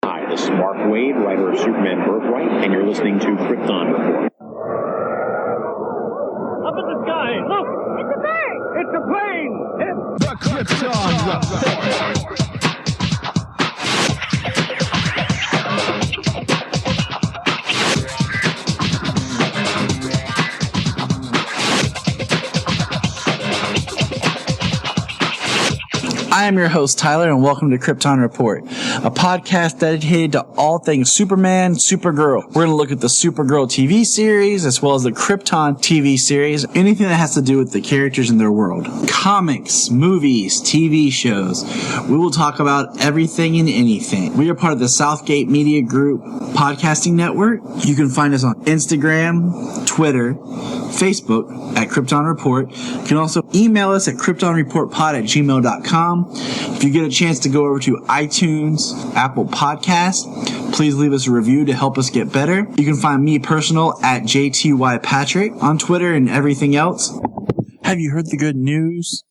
Hi, this is Mark Waid, writer of Superman Birthright, and you're listening to Krypton Report. Up in the sky, look! It's a bird! It's a plane! It's The Krypton Report. I am your host, Tyler, and welcome to Krypton Report, a podcast dedicated to all things Superman, Supergirl. We're going to look at the Supergirl TV series, as well as the Krypton TV series, anything that has to do with the characters in their world. Comics, movies, TV shows. We will talk about everything and anything. We are part of the Southgate Media Group podcasting network. You can find us on Instagram, Twitter, Facebook at Krypton Report. You can also email us at kryptonreportpod@gmail.com. If you get a chance to go over to iTunes, Apple Podcasts, please leave us a review to help us get better. You can find me personal at JTYPatrick on Twitter and everything else. Have you heard the good news?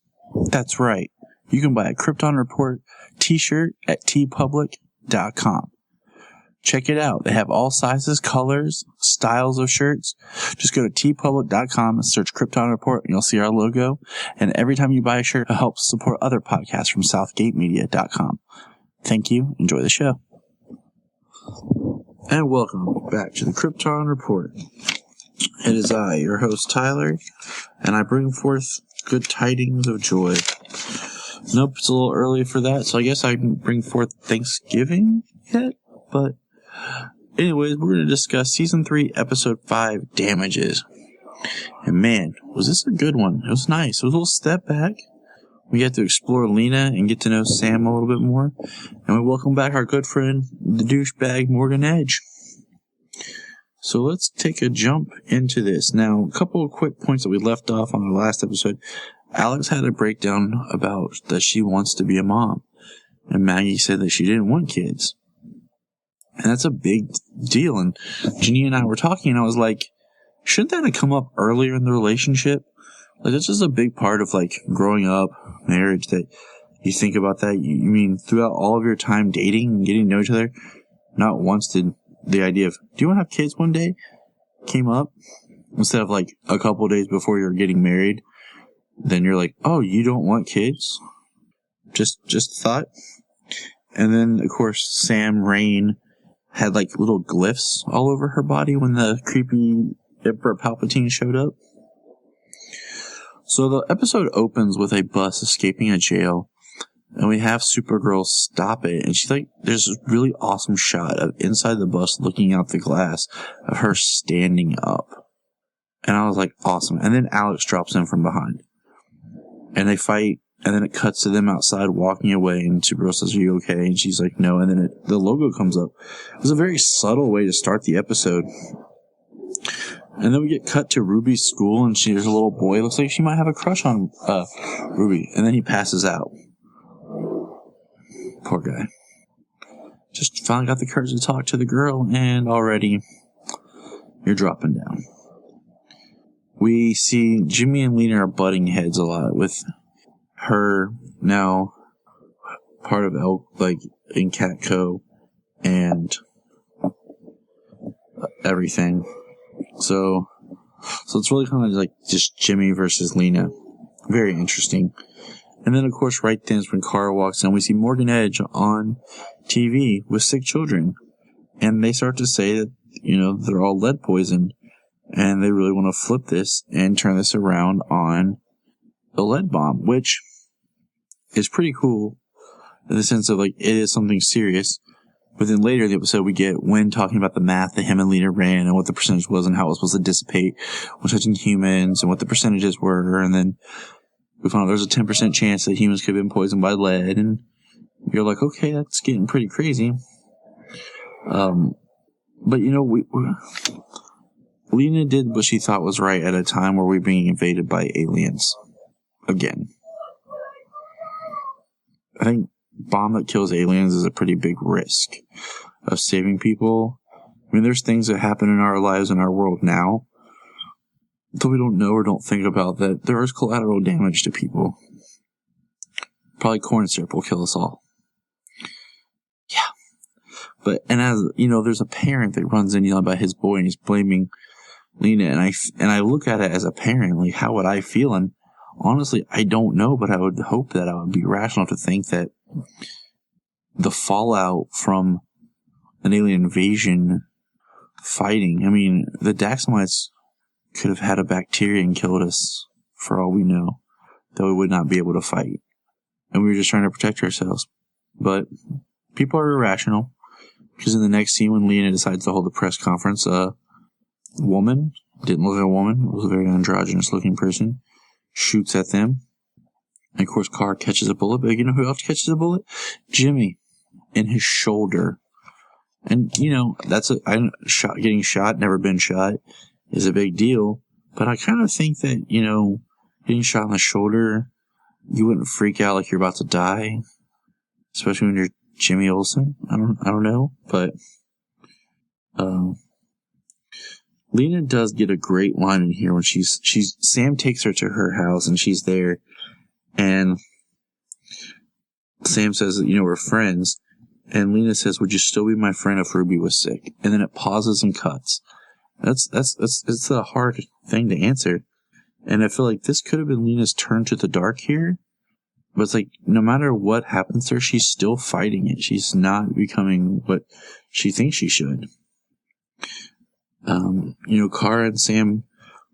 That's right. You can buy a Krypton Report t-shirt at tpublic.com. Check it out. They have all sizes, colors, styles of shirts. Just go to tpublic.com and search Krypton Report, and you'll see our logo. And every time you buy a shirt, it helps support other podcasts from southgatemedia.com. Thank you. Enjoy the show. And welcome back to the Krypton Report. It is I, your host, Tyler, and I bring forth good tidings of joy. Nope, it's a little early for that, so I guess I can bring forth Thanksgiving yet, but anyways, we're going to discuss Season 3, Episode 5, Damages. And man, was this a good one. It was nice. It was a little step back. We get to explore Lena and get to know Sam a little bit more. And we welcome back our good friend, the douchebag Morgan Edge. So let's take a jump into this. Now, a couple of quick points that we left off on the last episode. Alex had a breakdown about that she wants to be a mom. And Maggie said that she didn't want kids. And that's a big deal. And Junia and I were talking, and I was like, shouldn't that have come up earlier in the relationship? Like, that's just a big part of, like, growing up, marriage, that you think about that. You mean, throughout all of your time dating and getting to know each other, not once did the idea of, do you want to have kids one day, came up, instead of, like, a couple of days before you're getting married. Then you're like, oh, you don't want kids? Just thought. And then, of course, Sam Rain had like little glyphs all over her body when the creepy Emperor Palpatine showed up. So the episode opens with a bus escaping a jail, and we have Supergirl stop it, and she's like, there's this really awesome shot of inside the bus looking out the glass of her standing up. And I was like, awesome. And then Alex drops in from behind. And they fight. And then it cuts to them outside walking away, and Supergirl says, are you okay? And she's like, no. And then the logo comes up. It was a very subtle way to start the episode. And then we get cut to Ruby's school, and there's a little boy. It looks like she might have a crush on Ruby. And then he passes out. Poor guy. Just finally got the courage to talk to the girl, and already you're dropping down. We see Jimmy and Lena are butting heads a lot with her now part of in Catco and everything. So it's really kind of like just Jimmy versus Lena. Very interesting. And then, of course, right then is when Kara walks in. We see Morgan Edge on TV with sick children. And they start to say that, they're all lead poisoned. And they really want to flip this and turn this around on a lead bomb, which is pretty cool in the sense of, like, it is something serious. But then later in the episode, we get Wynn talking about the math that him and Lena ran and what the percentage was and how it was supposed to dissipate when touching humans and what the percentages were. And then we found out there's a 10% chance that humans could have been poisoned by lead. And you're like, okay, that's getting pretty crazy. But, Lena did what she thought was right at a time where we're being invaded by aliens. Again. I think bomb that kills aliens is a pretty big risk of saving people. I mean, there's things that happen in our lives, in our world now, that we don't know or don't think about, that there is collateral damage to people. Probably corn syrup will kill us all. Yeah. And as you know, there's a parent that runs in yelling about his boy, and he's blaming Lena. And I look at it as a parent, like, how would I feel? And honestly, I don't know, but I would hope that I would be rational to think that the fallout from an alien invasion fighting, I mean, the Daxamites could have had a bacteria and killed us for all we know, that we would not be able to fight. And we were just trying to protect ourselves. But people are irrational, because in the next scene when Lena decides to hold a press conference, a woman, didn't look like a woman, was a very androgynous looking person, shoots at them. And of course, Carr catches a bullet, but you know who else catches a bullet? Jimmy, in his shoulder. And, you know, getting shot, never been shot, is a big deal. But I kind of think that, you know, getting shot in the shoulder, you wouldn't freak out like you're about to die. Especially when you're Jimmy Olsen. I don't know. But, Lena does get a great line in here when Sam takes her to her house and she's there, and Sam says that, you know, we're friends, and Lena says, would you still be my friend if Ruby was sick? And then it pauses and cuts. It's a hard thing to answer. And I feel like this could have been Lena's turn to the dark here. But it's like, no matter what happens to her, she's still fighting it. She's not becoming what she thinks she should. You know, Kara and Sam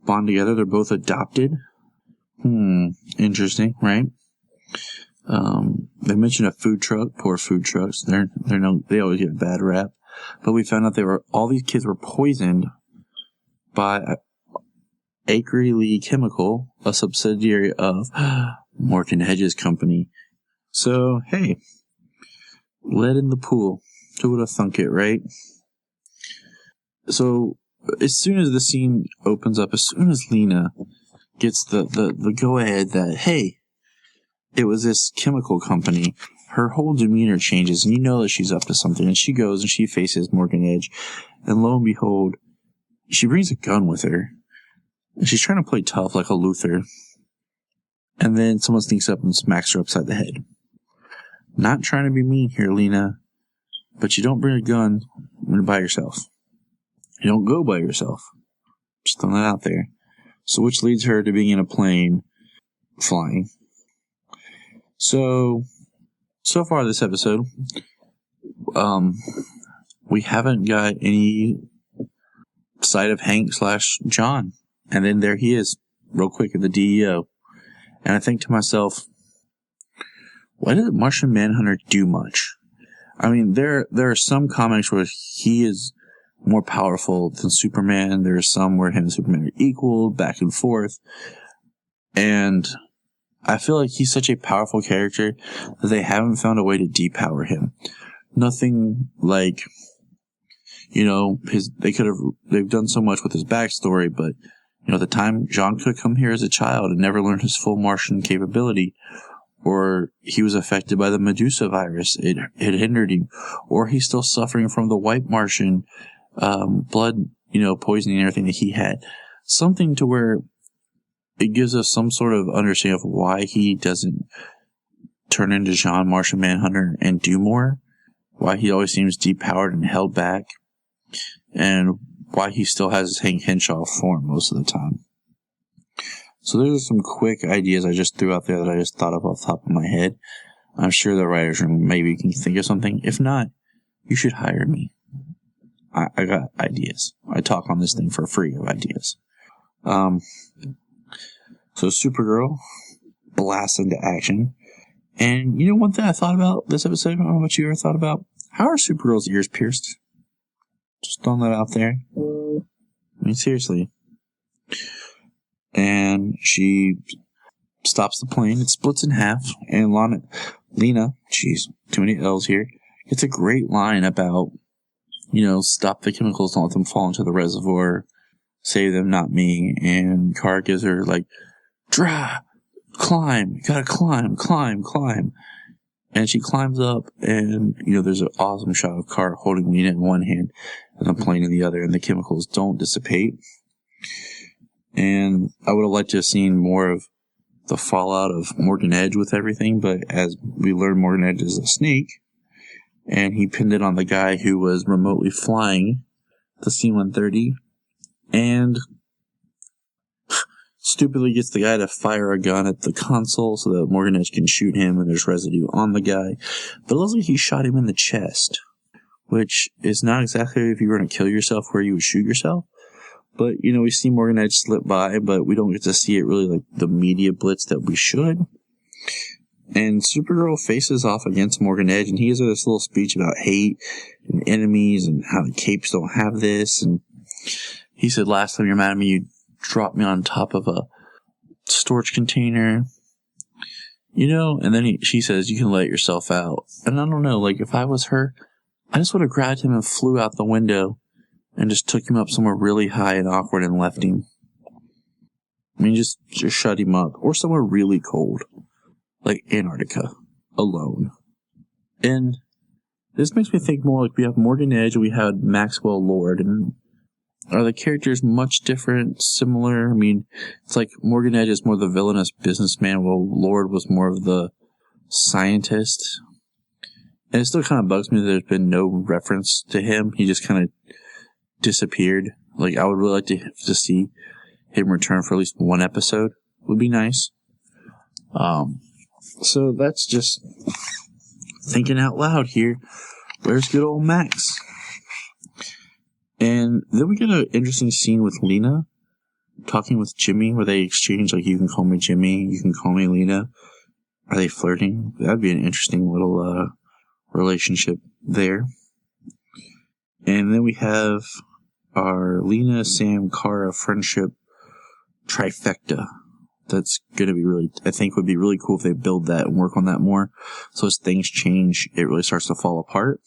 bond together. They're both adopted. Interesting, right? They mentioned a food truck. Poor food trucks. They always get a bad rap. But we found out all these kids were poisoned by Acre Chemical, a subsidiary of Morgan Hedges Company. So, hey, lead in the pool. Who would have thunk it, right? So, as soon as the scene opens up, as soon as Lena gets the go-ahead that, hey, it was this chemical company, her whole demeanor changes, and you know that she's up to something. And she goes and she faces Morgan Edge, and lo and behold, she brings a gun with her. And she's trying to play tough like a Luther. And then someone sneaks up and smacks her upside the head. Not trying to be mean here, Lena, but you don't bring a gun by yourself. You don't go by yourself. Just throwing that out there. So which leads her to being in a plane flying. So far this episode, we haven't got any sight of Hank / John. And then there he is, real quick, at the DEO. And I think to myself, why did Martian Manhunter do much? I mean, there are some comics where he is more powerful than Superman. There are some where him and Superman are equal, back and forth. And I feel like he's such a powerful character that they haven't found a way to depower him. Nothing like, you know, they've done so much with his backstory, but, you know, at the time, John could have come here as a child and never learned his full Martian capability. Or he was affected by the Medusa virus. It hindered him. Or he's still suffering from the white Martian blood, you know, poisoning and everything that he had. Something to where it gives us some sort of understanding of why he doesn't turn into John Martian Manhunter and do more. Why he always seems depowered and held back. And why he still has his Hank Henshaw form most of the time. So there's some quick ideas I just threw out there that I just thought of off the top of my head. I'm sure the writers room maybe can think of something. If not, you should hire me. I got ideas. I talk on this thing for free of ideas. So Supergirl blasts into action. And you know one thing I thought about this episode? I don't know what you ever thought about. How are Supergirl's ears pierced? Just throwing that out there. I mean, seriously. And she stops the plane. It splits in half. And Lena, jeez, too many L's here, gets a great line about, you know, stop the chemicals, don't let them fall into the reservoir, save them, not me. And Kara gives her, like, climb, you gotta climb. And she climbs up, and, you know, there's an awesome shot of Kara holding Lena in one hand and the plane in the other, and the chemicals don't dissipate. And I would have liked to have seen more of the fallout of Morgan Edge with everything, but as we learn, Morgan Edge is a snake, and he pinned it on the guy who was remotely flying the C-130, and stupidly gets the guy to fire a gun at the console so that Morgan Edge can shoot him and there's residue on the guy. But it looks like he shot him in the chest, which is not exactly if you were going to kill yourself where you would shoot yourself. But, we see Morgan Edge slip by, but we don't get to see it really like the media blitz that we should. And Supergirl faces off against Morgan Edge, and he has this little speech about hate and enemies and how the capes don't have this. And he said, last time you're mad at me, you dropped me on top of a storage container. And then she says, you can let yourself out. And I don't know, like, if I was her, I just would have grabbed him and flew out the window and just took him up somewhere really high and awkward and left him. I mean, just shut him up. Or somewhere really cold. Like Antarctica. Alone. And this makes me think more like we have Morgan Edge and we had Maxwell Lord. And are the characters much different, similar? I mean, it's like Morgan Edge is more the villainous businessman, while Lord was more of the scientist. And it still kind of bugs me that there's been no reference to him. He just kind of disappeared. Like, I would really like to see him return for at least one episode. Would be nice. So that's just thinking out loud here. Where's good old Max? And then we get an interesting scene with Lena talking with Jimmy, where they exchange, like, you can call me Jimmy, you can call me Lena. Are they flirting? That'd be an interesting little relationship there. And then we have our Lena, Sam, Kara friendship trifecta. That's going to be really, I think would be really cool if they build that and work on that more. So as things change, it really starts to fall apart.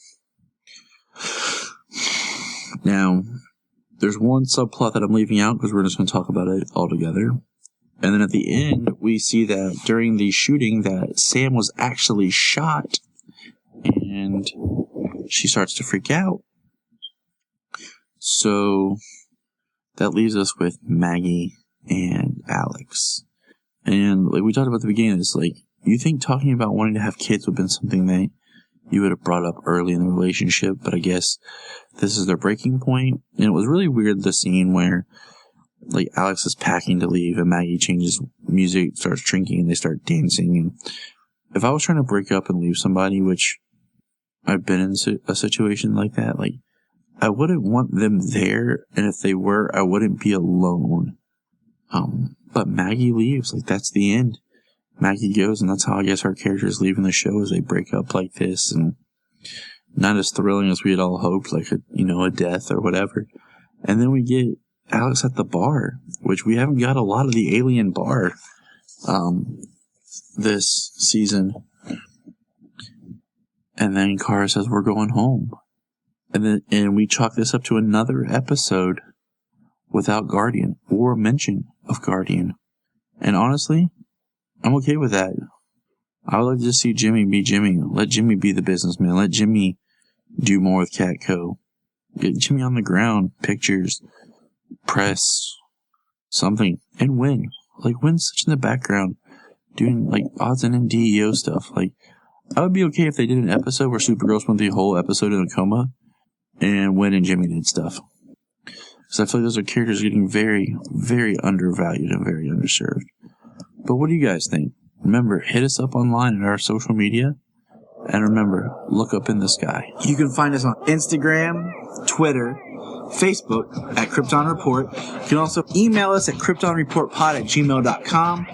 Now, there's one subplot that I'm leaving out because we're just going to talk about it all together. And then at the end, we see that during the shooting that Sam was actually shot. And she starts to freak out. So that leaves us with Maggie and Alex. And like we talked about at the beginning, it's like, you think talking about wanting to have kids would have been something that you would have brought up early in the relationship, but I guess this is their breaking point. And it was really weird, the scene where like Alex is packing to leave and Maggie changes music, starts drinking, and they start dancing. And if I was trying to break up and leave somebody, which I've been in a situation like that, like, I wouldn't want them there, and if they were, I wouldn't be alone. But Maggie leaves, like, that's the end. Maggie goes, and that's how I guess our characters leaving the show, as they break up like this, and not as thrilling as we had all hoped, like a death or whatever. And then we get Alex at the bar, which we haven't got a lot of the alien bar, this season. And then Kara says, we're going home. And we chalk this up to another episode without Guardian or mention of Guardian. And honestly, I'm okay with that. I would like to just see Jimmy be Jimmy. Let Jimmy be the businessman. Let Jimmy do more with Catco. Get Jimmy on the ground, pictures, press, something, and win. Like, Win's such in the background, doing like odds and DEO stuff. Like, I would be okay if they did an episode where Supergirl spent the whole episode in a coma, and Win and Jimmy did stuff. Because I feel like those are characters getting very, very undervalued and very underserved. But what do you guys think? Remember, hit us up online at our social media. And remember, look up in the sky. You can find us on Instagram, Twitter, Facebook at Krypton Report. You can also email us at kryptonreportpod@gmail.com.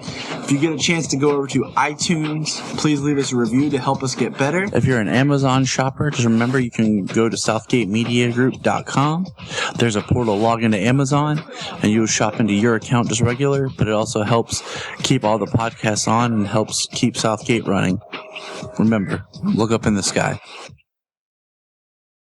If you get a chance to go over to iTunes, please leave us a review to help us get better. If you're an Amazon shopper, just remember you can go to southgatemediagroup.com. There's a portal log into Amazon, and you'll shop into your account just regular, but it also helps keep all the podcasts on and helps keep Southgate running. Remember, look up in the sky.